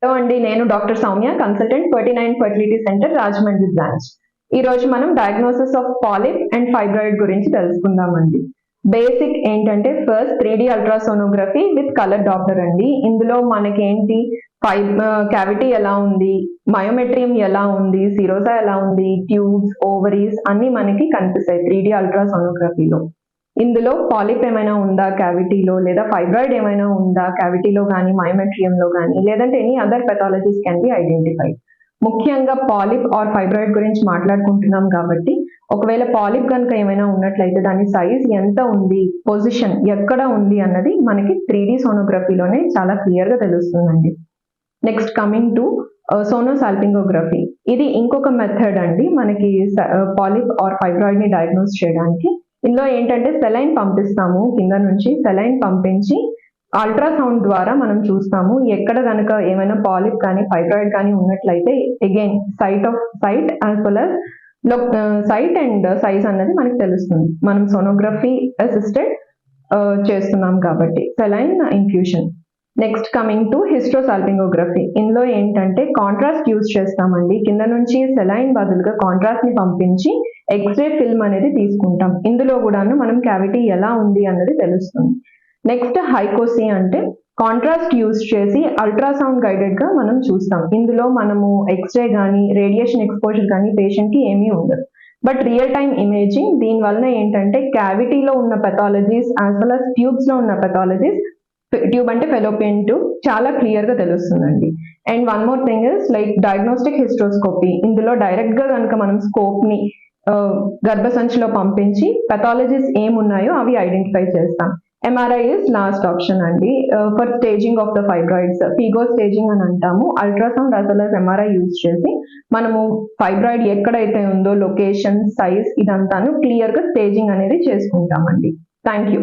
Hello అండి, నేను doctor Soumya, consultant 39 fertility centre Rajahmundry branch. ఈ రోజు మనం diagnosis of polyp and fibroid గురించి తెలుసుకుందామండి. బేసిక్ ఏంటంటే first 3D ultrasonography with colour Doppler అండి. ఇందులో మనకేంటి క్యావిటీ ఎలా ఉంది, మయోమెట్రియం ఎలా ఉంది, సిరోసా ఎలా ఉంది, ట్యూబ్స్, ఓవరీస్ అన్ని మనకి కనిపిస్తాయి 3D అల్ట్రాసోనోగ్రఫీలో. ఇందులో పాలిప్ ఏమైనా ఉందా క్యావిటీలో, లేదా ఫైబ్రాయిడ్ ఏమైనా ఉందా క్యావిటీలో కానీ, మయోమెట్రియంలో కానీ, లేదంటే any other pathologies can be identified. ముఖ్యంగా పాలిప్ ఆర్ ఫైబ్రాయిడ్ గురించి మాట్లాడుకుంటున్నాం కాబట్టి, ఒకవేళ పాలిప్ కనుక ఏమైనా ఉన్నట్లయితే దాని సైజ్ ఎంత ఉంది, పొజిషన్ ఎక్కడ ఉంది అన్నది మనకి 3D సోనోగ్రఫీలోనే చాలా క్లియర్గా తెలుస్తుందండి. Next coming to sonosalpingography. ఇది ఇంకొక మెథడ్ అండి మనకి పాలిప్ ఆర్ ఫైబ్రాయిడ్ ని డయాగ్నోస్ చేయడానికి. ఇందులో ఏంటంటే సెలైన్ పంపిస్తాము, కింద నుంచి సెలైన్ పంపించి అల్ట్రాసౌండ్ ద్వారా మనం చూస్తాము ఎక్కడ కనుక ఏమైనా పాలిప్ కానీ ఫైబ్రాయిడ్ కానీ ఉన్నట్లయితే again site as well as site and size అన్నది మనకి తెలుస్తుంది. మనం సోనోగ్రఫీ అసిస్టెడ్ చేస్తున్నాం కాబట్టి saline infusion. Next coming to hysterosalpingography. ఇందులో ఏంటంటే కాంట్రాస్ట్ యూజ్ చేస్తామండి. కింద నుంచి సెలైన్ బదులుగా కాంట్రాస్ట్ ని పంపించి ఎక్స్రే ఫిల్మ్ అనేది తీసుకుంటాం. ఇందులో కూడాను మనం క్యావిటీ ఎలా ఉంది అన్నది తెలుస్తుంది. నెక్స్ట్ హైకోసీ అంటే కాంట్రాస్ట్ యూజ్ చేసి అల్ట్రాసౌండ్ గైడెడ్ గా మనం చూస్తాం. ఇందులో మనము ఎక్స్రే కానీ, రేడియేషన్ ఎక్స్పోజర్ కానీ పేషెంట్ కి ఏమీ ఉండదు. బట్ రియల్ టైమ్ ఇమేజింగ్ దీని వలన ఏంటంటే క్యావిటీలో ఉన్న pathologies as well as tubes లో ఉన్న పెథాలజీస్, ట్యూబ్ అంటే ఫెలోపియన్ ట్యూబ్, చాలా క్లియర్ గా తెలుస్తుందండి. And one more thing is like diagnostic hysteroscopy. ఇందులో డైరెక్ట్ గా కనుక మనం స్కోప్ ని గర్భసంచిలో పంపించి పెథాలజీస్ ఏమున్నాయో అవి ఐడెంటిఫై చేస్తాం. ఎంఆర్ఐ ఇస్ లాస్ట్ ఆప్షన్ అండి for staging of the fibroids. Figo staging అని అంటాము. Ultrasound as well as MRI use చేసి మనము ఫైబ్రాయిడ్ ఎక్కడైతే ఉందో లొకేషన్, సైజ్ ఇదంతాను క్లియర్ గా స్టేజింగ్ అనేది చేసుకుంటామండి. Thank you.